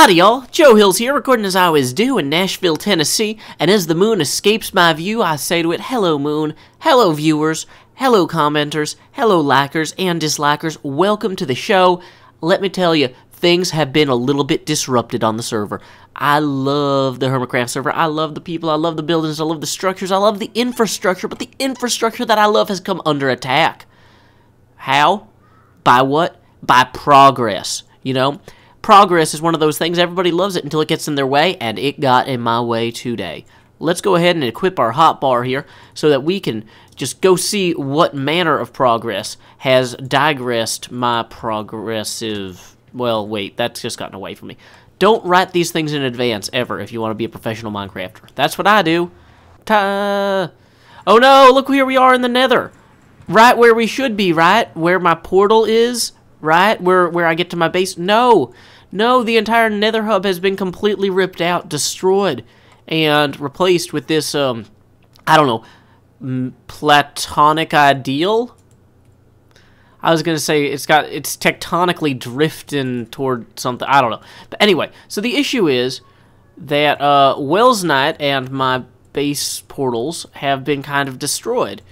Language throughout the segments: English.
Howdy y'all, Joe Hills here, recording as I always do in Nashville, Tennessee, and as the moon escapes my view, I say to it, hello moon, hello viewers, hello commenters, hello likers and dislikers, welcome to the show. Let me tell you, things have been a little bit disrupted on the server. I love the Hermitcraft server, I love the people, I love the buildings, I love the structures, I love the infrastructure, but the infrastructure that I love has come under attack. How? By what? By progress, you know? Progress is one of those things, everybody loves it until it gets in their way, and it got in my way today. Let's go ahead and equip our hotbar here so that we can just go see what manner of progress has digressed my progressive... Well, wait, that's just gotten away from me. Don't write these things in advance, ever, if you want to be a professional Minecrafter. That's what I do. Oh no, look where we are in the nether. Right where we should be, right? Where my portal is, right? Where I get to my base. No, the entire nether hub has been completely ripped out, destroyed, and replaced with this, I don't know, platonic ideal? I was going to say it's tectonically drifting toward something, I don't know. But anyway, so the issue is that Wells Knight and my base portals have been kind of destroyed.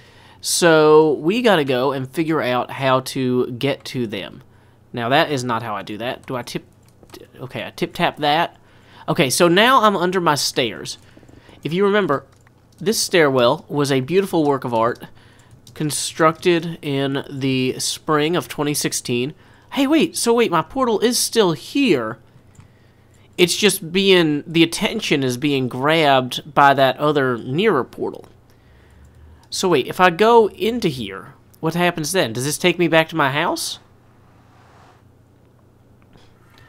So we got to go and figure out how to get to them. Now that is not how I do that. Do I tip? Okay, I tap that. Okay, so now I'm under my stairs. If you remember, this stairwell was a beautiful work of art constructed in the spring of 2016. Hey, wait, my portal is still here. It's just the attention is being grabbed by that other nearer portal. So wait, if I go into here, what happens then? Does this take me back to my house?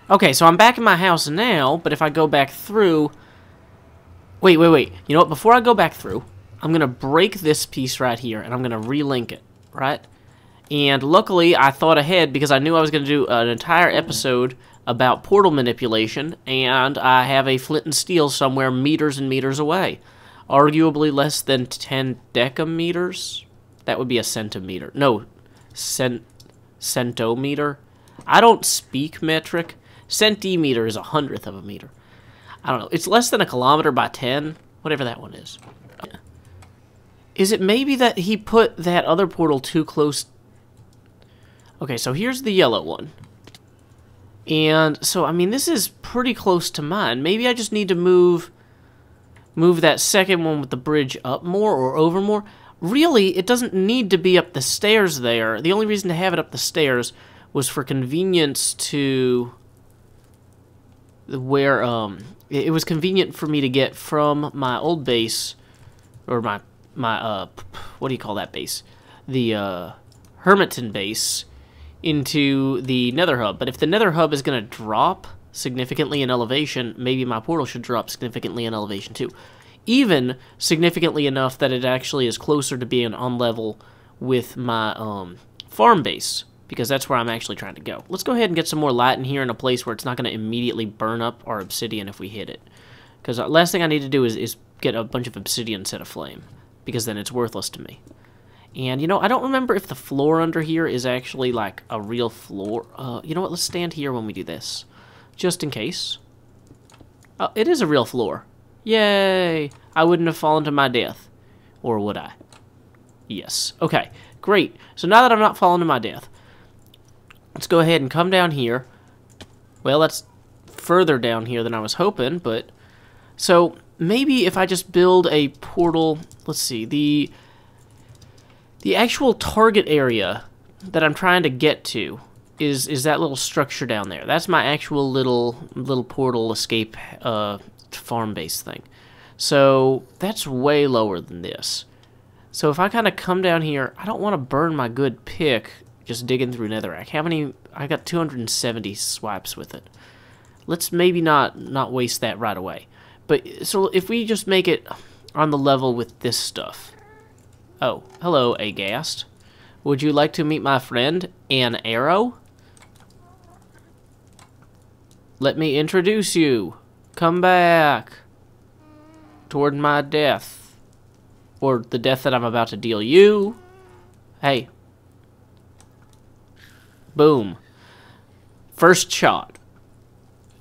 Okay, so I'm back in my house now, but if I go back through... Wait. You know what? Before I go back through, I'm going to break this piece right here, and I'm going to relink it, right? And luckily, I thought ahead because I knew I was going to do an entire episode about portal manipulation, and I have a flint and steel somewhere meters and meters away. Arguably less than 10 decameters? That would be a centimeter. No, centometer? I don't speak metric. Centimeter is 100th of a meter. I don't know. It's less than a kilometer by 10. Whatever that one is. Yeah. Is it maybe that he put that other portal too close? Okay, so here's the yellow one. And so, I mean, this is pretty close to mine. Maybe I just need to move that second one with the bridge up more or over more. Really, it doesn't need to be up the stairs there. The only reason to have it up the stairs was for convenience to... where, it was convenient for me to get from my old base, or my what do you call that base? The, Hermiton base into the nether hub. But if the nether hub is going to drop significantly in elevation, maybe my portal should drop significantly in elevation too. Even significantly enough that it actually is closer to being on level with my, farm base. Because that's where I'm actually trying to go. Let's go ahead and get some more light in here in a place where it's not going to immediately burn up our obsidian if we hit it. Because the last thing I need to do is get a bunch of obsidian set aflame. Because then it's worthless to me. And, you know, I don't remember if the floor under here is actually, like, a real floor. You know what? Let's stand here when we do this. Just in case. Oh, it is a real floor. Yay! I wouldn't have fallen to my death. Or would I? Yes. Okay, great. So now that I'm not falling to my death... let's go ahead and come down here. Well, that's further down here than I was hoping, but... so, maybe if I just build a portal... let's see, the actual target area that I'm trying to get to is that little structure down there. That's my actual little portal escape farm base thing. So, that's way lower than this. So, if I kind of come down here... I don't want to burn my good pick... just digging through netherrack. How many? I got 270 swipes with it. Let's maybe not waste that right away. But so if we just make it on the level with this stuff. Oh, hello, Agast. Would you like to meet my friend, an arrow? Let me introduce you. Come back. Toward my death. Or the death that I'm about to deal you. Hey. Boom. First shot.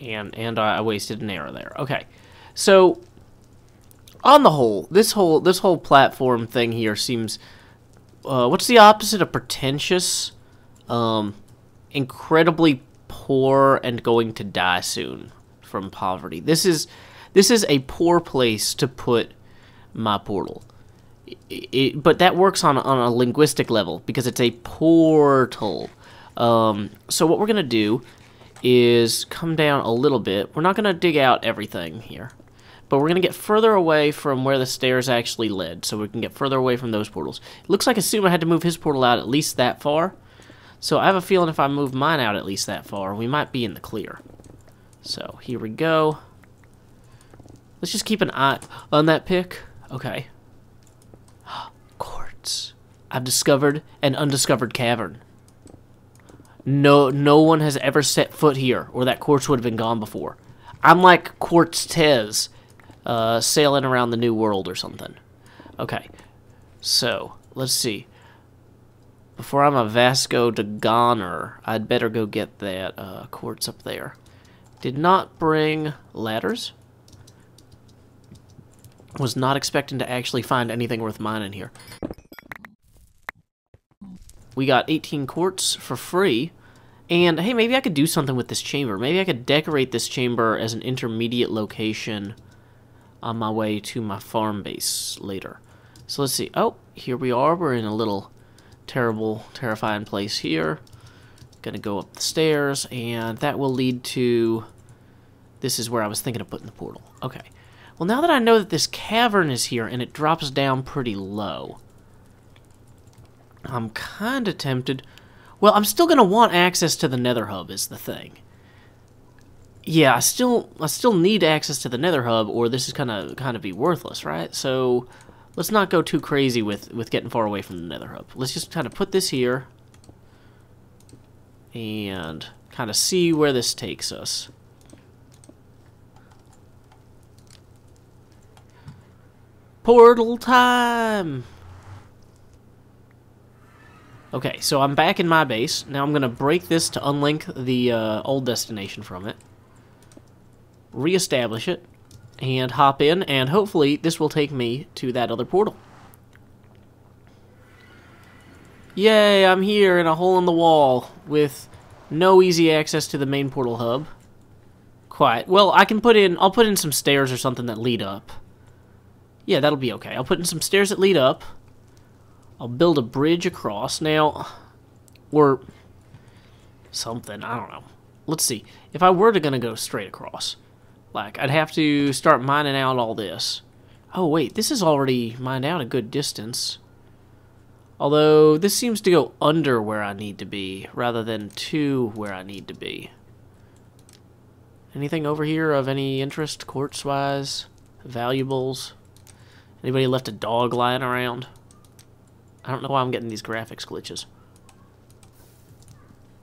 And I wasted an arrow there. Okay. So, on the whole, this whole platform thing here seems... what's the opposite of pretentious? Incredibly poor and going to die soon from poverty. This is a poor place to put my portal. But that works on a linguistic level because it's a portal. So what we're gonna do is come down a little bit. We're not gonna dig out everything here, but we're gonna get further away from where the stairs actually led, so we can get further away from those portals. It looks like Asuma had to move his portal out at least that far. So I have a feeling if I move mine out at least that far, we might be in the clear. So here we go. Let's just keep an eye on that pick. Okay. Quartz. I've discovered an undiscovered cavern. No one has ever set foot here, or that quartz would have been gone before. I'm like Quartz-Tez, sailing around the New World or something. Okay. So, let's see. Before I'm a Vasco da Gama, I'd better go get that quartz up there. Did not bring ladders. Was not expecting to actually find anything worth mining here. We got 18 quartz for free. And, hey, maybe I could do something with this chamber. Maybe I could decorate this chamber as an intermediate location on my way to my farm base later. So let's see. Oh, here we are. We're in a little... terrifying place here. Gonna go up the stairs, and that will lead to... This is where I was thinking of putting the portal. Okay. Well, now that I know that this cavern is here, and it drops down pretty low, I'm kind of tempted... Well, I'm still gonna want access to the Nether Hub, is the thing. Yeah, I still need access to the Nether Hub, or this is gonna kind of be worthless, right? So... Let's not go too crazy with getting far away from the Nether Hub. Let's just kind of put this here and kind of see where this takes us. Portal time! Okay, so I'm back in my base. Now I'm going to break this to unlink the old destination from it. Reestablish it. And hop in, and hopefully this will take me to that other portal. Yay, I'm here in a hole in the wall with no easy access to the main portal hub. Quite. Well, I'll put in some stairs or something that lead up. Yeah, that'll be okay. I'll put in some stairs that lead up. I'll build a bridge across. Now, or something, I don't know. Let's see. If I were gonna go straight across, like, I'd have to start mining out all this. Oh, wait, this is already mined out a good distance. Although, this seems to go under where I need to be, rather than to where I need to be. Anything over here of any interest, quartz-wise? Valuables? Anybody left a dog lying around? I don't know why I'm getting these graphics glitches.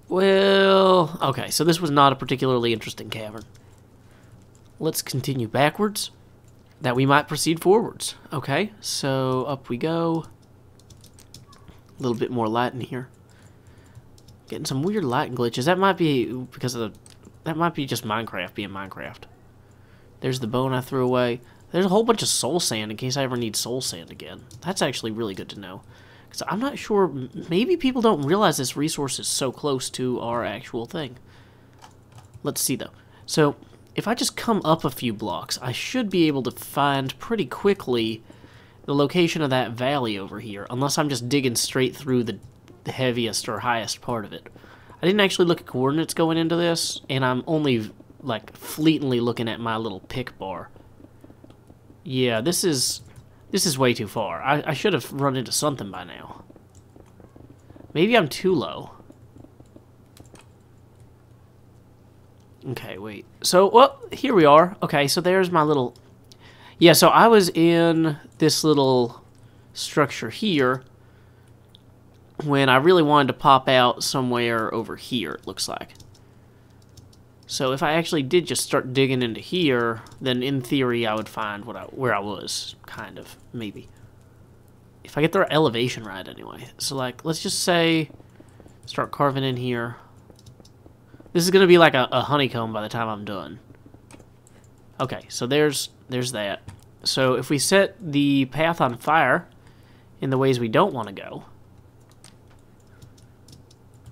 Well, okay, so this was not a particularly interesting cavern. Let's continue backwards, that we might proceed forwards. Okay, so up we go. A little bit more light in here. Getting some weird light glitches. That might be because of the... That might be just Minecraft being Minecraft. There's the bone I threw away. There's a whole bunch of soul sand in case I ever need soul sand again. That's actually really good to know. Because I'm not sure... Maybe people don't realize this resource is so close to our actual thing. Let's see, though. So... If I just come up a few blocks, I should be able to find pretty quickly the location of that valley over here, unless I'm just digging straight through the heaviest or highest part of it. I didn't actually look at coordinates going into this, and I'm only, like, fleetingly looking at my little pick bar. Yeah, this is way too far. I should have run into something by now. Maybe I'm too low. Okay, wait. So, well, here we are. Okay, so there's my little... Yeah, so I was in this little structure here when I really wanted to pop out somewhere over here, it looks like. So if I actually did just start digging into here, then in theory I would find where I was, kind of, maybe. If I get the elevation right, anyway. So, like, let's just say, start carving in here. This is going to be like a honeycomb by the time I'm done. Okay, so there's that. So if we set the path on fire in the ways we don't want to go,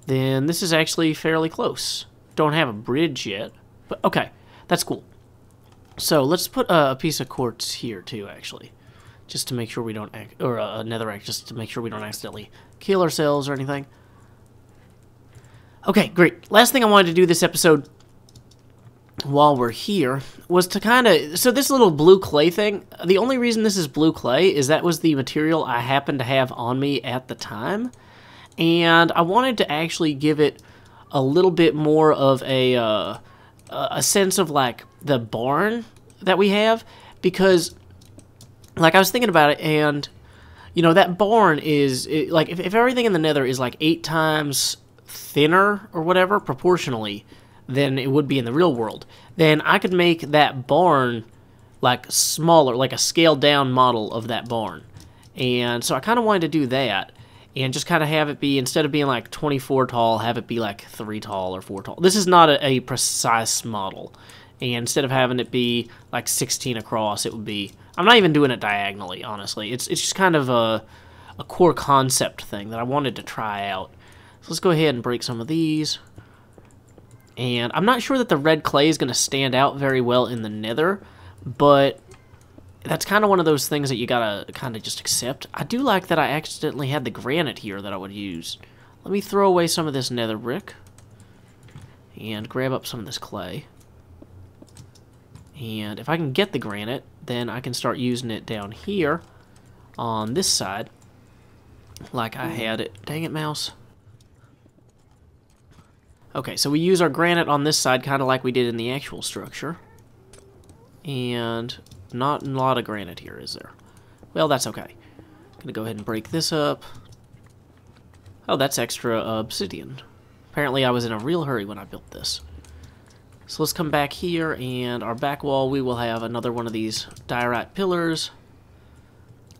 then this is actually fairly close. Don't have a bridge yet, but okay, that's cool. So let's put a piece of quartz here too, actually, just to make sure we don't, or a netherrack, just to make sure we don't accidentally kill ourselves or anything. Okay, great. Last thing I wanted to do this episode while we're here was to kind of... So this little blue clay thing, the only reason this is blue clay is that was the material I happened to have on me at the time. And I wanted to actually give it a little bit more of a sense of, like, the barn that we have. Because, like, I was thinking about it, and, you know, that barn is... like, if everything in the nether is, like, 8 times... thinner or whatever proportionally than it would be in the real world, then I could make that barn like smaller, like a scaled down model of that barn. And so I kind of wanted to do that and just kind of have it be, instead of being like 24 tall, have it be like 3 tall or 4 tall. This is not a precise model, and instead of having it be like 16 across, it would be, I'm not even doing it diagonally, honestly. It's just kind of a core concept thing that I wanted to try out. So let's go ahead and break some of these. And I'm not sure that the red clay is going to stand out very well in the nether, but that's kind of one of those things that you gotta kind of just accept. I do like that I accidentally had the granite here that I would use. Let me throw away some of this nether brick and grab up some of this clay. And if I can get the granite, then I can start using it down here on this side like I had it. Dang it, mouse. Okay, so we use our granite on this side kind of like we did in the actual structure. And not a lot of granite here, is there? Well, that's okay. I'm going to go ahead and break this up. Oh, that's extra obsidian. Apparently I was in a real hurry when I built this. So let's come back here, and our back wall, we will have another one of these diorite pillars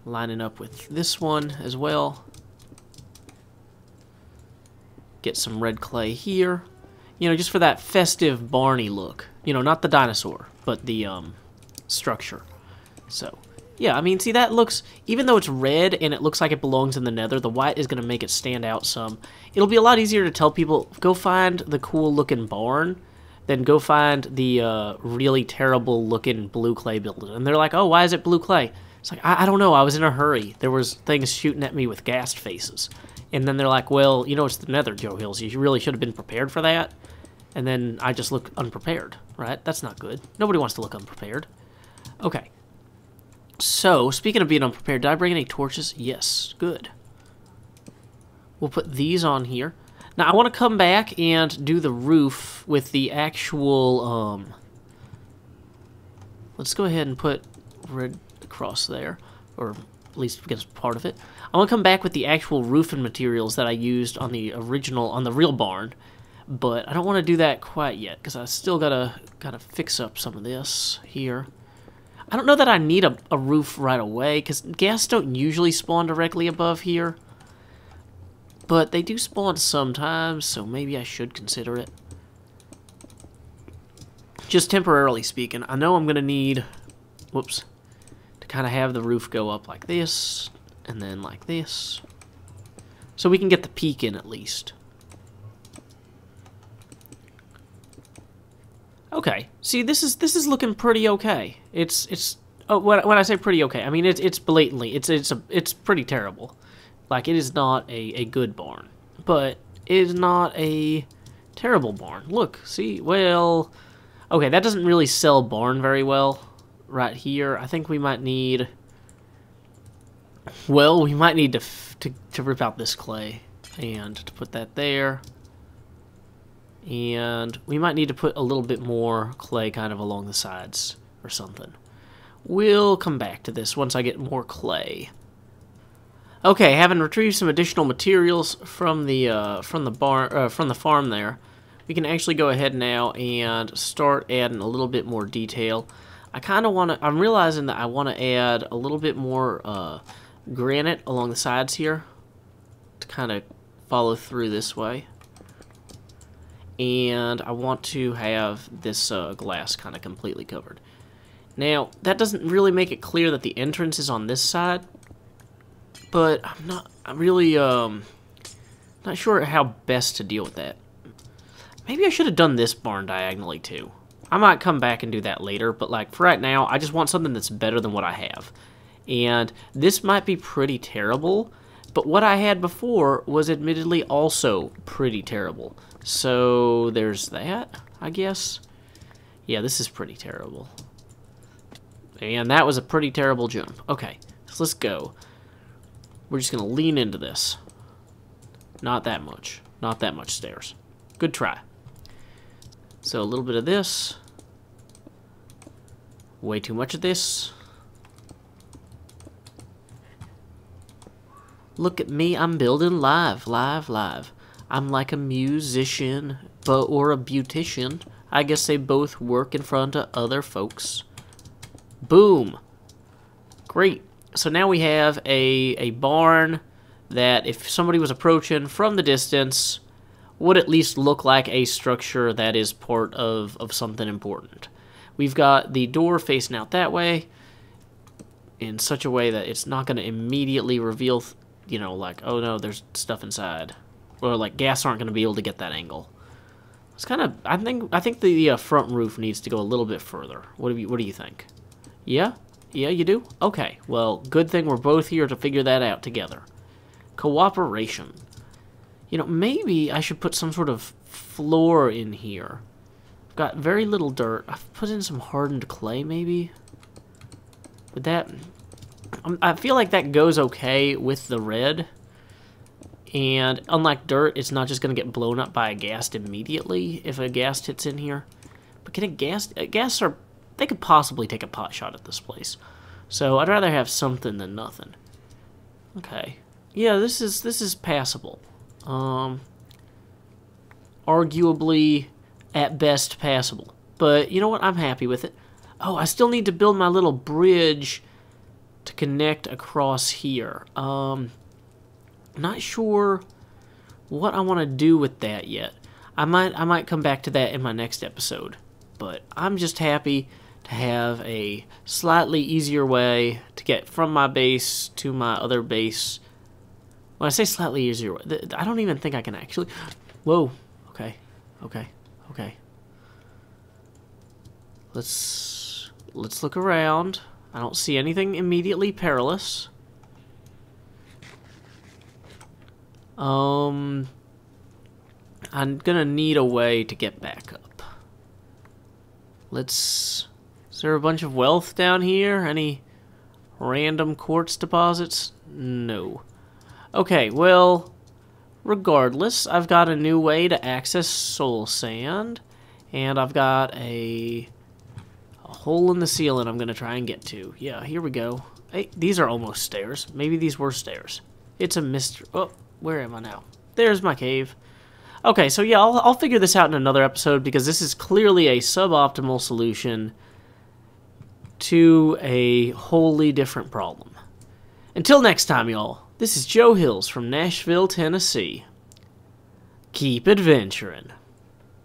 lining up with this one as well. Get some red clay here, you know, just for that festive Barney look. You know, not the dinosaur, but the structure. So, yeah, I mean, see, that looks, even though it's red and it looks like it belongs in the nether, the white is going to make it stand out some. It'll be a lot easier to tell people, go find the cool looking barn, than go find the really terrible looking blue clay building. And they're like, oh, why is it blue clay? It's like, I don't know, I was in a hurry. There was things shooting at me with ghast faces. And then they're like, well, you know, it's the nether, Joe Hills. You really should have been prepared for that. And then I just look unprepared, right? That's not good. Nobody wants to look unprepared. Okay. So, speaking of being unprepared, did I bring any torches? Yes. Good. We'll put these on here. Now, I want to come back and do the roof with the actual, let's go ahead and put red across there, or at least against part of it. I want to come back with the actual roofing materials that I used on the original, on the real barn, but I don't want to do that quite yet, because I still gotta fix up some of this here. I don't know that I need a roof right away, because ghasts don't usually spawn directly above here, but they do spawn sometimes, so maybe I should consider it. Just temporarily speaking, I know I'm going to need, whoops, to kind of have the roof go up like this, and then like this, so we can get the peak in at least. Okay, see, this is looking pretty okay. It's oh, when I say pretty okay, I mean it's blatantly it's pretty terrible. Like, it is not a good barn, but it is not a terrible barn. Look, see, well, okay, that doesn't really sell barn very well right here. I think we might need, well, we might need to rip out this clay and to put that there. And we might need to put a little bit more clay kind of along the sides or something. We'll come back to this once I get more clay. Okay, having retrieved some additional materials from the farm there, we can actually go ahead now and start adding a little bit more detail. I kind of want to, I'm realizing that I want to add a little bit more granite along the sides here to kind of follow through this way. and I want to have this glass kind of completely covered. Now, that doesn't really make it clear that the entrance is on this side, but I'm really not sure how best to deal with that. Maybe I should have done this barn diagonally too. I might come back and do that later, but like for right now, I just want something that's better than what I have. And this might be pretty terrible, but what I had before was admittedly also pretty terrible. So there's that, I guess. Yeah, this is pretty terrible. And that was a pretty terrible jump. Okay, so let's go. We're just going to lean into this. Not that much. Not that much stairs. Good try. So a little bit of this. Way too much of this. Look at me, I'm building live. I'm like a musician, or a beautician. I guess they both work in front of other folks. Boom. Great. So now we have a barn that if somebody was approaching from the distance would at least look like a structure that is part of something important. We've got the door facing out that way in such a way that it's not going to immediately reveal, you know, like, oh no, there's stuff inside. Or like gas aren't going to be able to get that angle. It's kind of, I think the front roof needs to go a little bit further. What do you think? Yeah? Yeah, you do? Okay. Well, good thing we're both here to figure that out together. Cooperation. You know, maybe I should put some sort of floor in here. I've got very little dirt. I've put in some hardened clay, maybe? Would that... I feel like that goes okay with the red. And unlike dirt, it's not just going to get blown up by a ghast immediately if a ghast hits in here. But can a ghast... Ghasts are... They could possibly take a pot shot at this place. So I'd rather have something than nothing. Okay. Yeah, this is passable. Arguably, at best, passable. But you know what? I'm happy with it. Oh, I still need to build my little bridge to connect across here. Not sure what I want to do with that yet. I might come back to that in my next episode. But I'm just happy to have a slightly easier way to get from my base to my other base. When I say slightly easier, I don't even think I can actually... Whoa. Okay. Let's look around. I don't see anything immediately perilous. I'm gonna need a way to get back up. Is there a bunch of wealth down here? Any random quartz deposits? No. Okay, well, regardless, I've got a new way to access soul sand, and I've got a hole in the ceiling I'm going to try and get to. Yeah, here we go. Hey, these are almost stairs. Maybe these were stairs. It's a mystery. Oh, where am I now? There's my cave. Okay, so yeah, I'll figure this out in another episode because this is clearly a suboptimal solution to a wholly different problem. Until next time, y'all, this is Joe Hills from Nashville, Tennessee. Keep adventuring.